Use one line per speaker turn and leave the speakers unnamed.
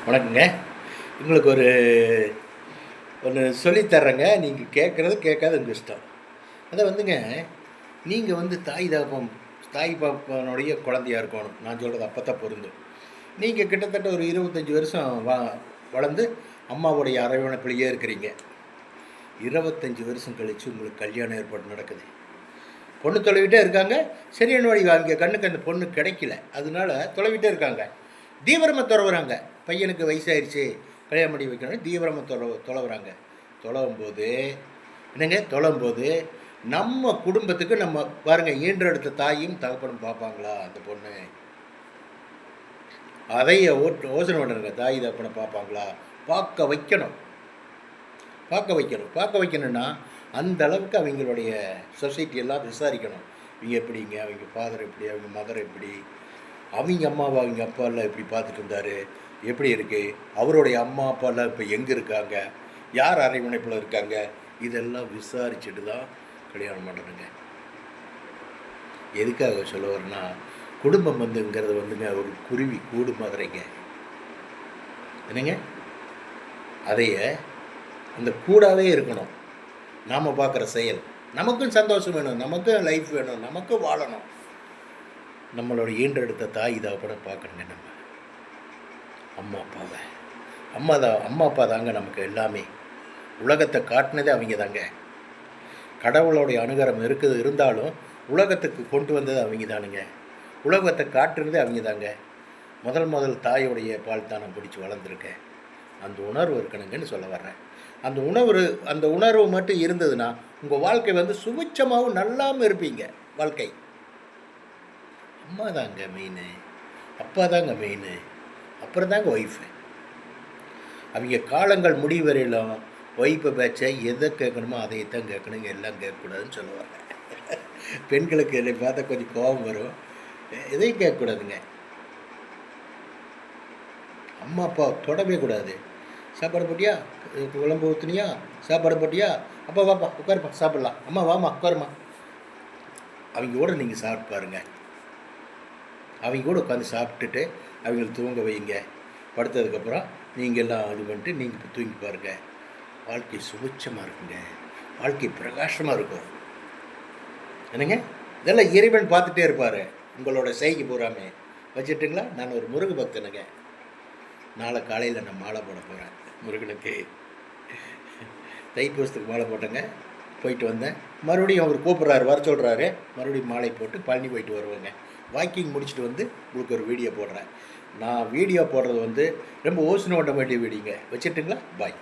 வணக்கங்க. உங்களுக்கு ஒன்று சொல்லித்தர்றேங்க. நீங்கள் கேட்குறது கேட்காது உங்கள் இஷ்டம். அதை வந்துங்க, நீங்கள் வந்து தாய் பாப்பனுடைய குழந்தையா இருக்கணும். நான் சொல்கிறது அப்போ தான் பொருந்தும். நீங்கள் கிட்டத்தட்ட ஒரு 25 வருஷம் வளர்ந்து அம்மாவுடைய அரவணைப்பிலேயே இருக்கிறீங்க. 25 வருஷம் கழித்து உங்களுக்கு கல்யாணம் ஏற்பாடு நடக்குது. பொண்ணு தொலைவிட்டே இருக்காங்க. சரியான வழி வாங்க கண்ணுக்கு அந்த பொண்ணு கிடைக்கல. அதனால தொலைவிட்டே இருக்காங்க. தீவிரமாக தொலைவுறாங்க. பையனுக்கு வயசாயிருச்சு, கல்யாணம் பண்ணி வைக்கணும். தீவிரமாக தொலைவுறாங்க. தொலைவும்போது நம்ம குடும்பத்துக்கு நம்ம பாருங்கள், ஈன்றெடுத்த தாயும் தகப்பனும் பார்ப்பாங்களா அந்த பொண்ணு? அதைய யோசனை பண்ணுங்க. தாய் தகப்பனை பார்ப்பாங்களா? பார்க்க வைக்கணும்னா அந்த அளவுக்கு அவங்களுடைய சொசைட்டியெல்லாம் விசாரிக்கணும். இவங்க எப்படிங்க, அவங்க ஃபாதர் எப்படி, அவங்க மதர் எப்படி, அவங்க அம்மாவை அவங்க அப்பாலாம் எப்படி பார்த்துட்டு இருந்தார், எப்படி இருக்குது, அவருடைய அம்மா அப்பாலாம் இப்போ எங்கே இருக்காங்க, யார் அரவணைப்பில் இருக்காங்க, இதெல்லாம் விசாரிச்சுட்டு தான் கல்யாணம் பண்ணணுங்க. எதுக்காக சொல்ல வரேன்னா, குடும்பம் வந்துங்கிறது வந்துங்க ஒரு குருவி கூடு மாதிரிங்க. என்னங்க, அதைய அந்த கூடாவே இருக்கணும். நாம் பார்க்குற செயல் நமக்கும் சந்தோஷம் வேணும், நமக்கும் லைஃப் வேணும், நமக்கும் வாழணும். நம்மளோட ஈன்றெடுத்த தாய் தகப்பனை பார்க்கணுங்க. நம்ம அம்மா அப்பா தாங்க நமக்கு எல்லாமே. உலகத்தை காட்டினதே அவங்க தாங்க. கடவுளுடைய அனுகிரகம் இருந்தாலும் உலகத்துக்கு கொண்டு வந்தது அவங்க தானுங்க. உலகத்தை காட்டுறதே அவங்க தாங்க. முதல் தாயோடைய பால் தானம் பிடிச்சி வளர்ந்துருக்கேன். அந்த உணர்வு இருக்கணுங்கன்னு சொல்ல வர்றேன். அந்த உணர்வு மட்டும் இருந்ததுன்னா உங்கள் வாழ்க்கை வந்து சுபிட்சமாகவும் நல்லாமல் இருப்பீங்க. வாழ்க்கை அம்மா தாங்க மெயின், அப்பா தாங்க மெயின், அப்புறம் தாங்க ஒய்ஃபு. அவங்க காலங்கள் முடிவரையிலும் ஒய்ஃபை பேச்சை எதை கேட்கணுமோ அதைத்தான் கேட்கணுங்க, எல்லாம் கேட்கக்கூடாதுன்னு சொல்ல வரேன். பெண்களுக்கு என்னை பார்த்தா கொஞ்சம் கோபம் வரும். எதையும் கேட்கக்கூடாதுங்க. அம்மா அப்பா தொடவே கூடாது. சாப்பாடு போட்டியா, குழம்பு ஊற்றுனியா, சாப்பாடு போட்டியா, அப்பா வாப்பா உட்காருப்பா சாப்பிட்லாம், அம்மா வாமா உட்காருமா. அவங்க கூட நீங்கள் சாப்பிட்டு பாருங்கள். அவங்க கூட உட்காந்து சாப்பிட்டுட்டு அவங்களுக்கு தூங்க வைங்க. படுத்ததுக்கப்புறம் நீங்கள் எல்லாம் இது பண்ணிட்டு நீங்கள் இப்போ தூங்கி பாருங்கள். வாழ்க்கை சுபிட்சமாக இருக்குங்க. வாழ்க்கை பிரகாசமாக இருக்கும். என்னங்க, இதெல்லாம் இறைவன் பார்த்துட்டே இருப்பார். உங்களோட செய்கை பூராமே வச்சுட்டுங்களா. நான் ஒரு முருக பக்தனுங்க. நாளை காலையில் நான் மாலை போட போகிறேன் முருகனுக்கு. தைப்பூசத்துக்கு மாலை போட்டேங்க, போயிட்டு வந்தேன். மறுபடியும் அவர் கூப்பிட்றாரு, வர சொல்கிறாரு. மறுபடியும் மாலை போட்டு பழனி போயிட்டு வருவேங்க. வாக்கிங் முடிச்சுட்டு வந்து உங்களுக்கு ஒரு வீடியோ போடுறேன். நான் வீடியோ போடுறது வந்து ரொம்ப ஓசனை ஓட்ட வேண்டிய வீடியோங்க. வச்சுட்டுங்களா, பாய்.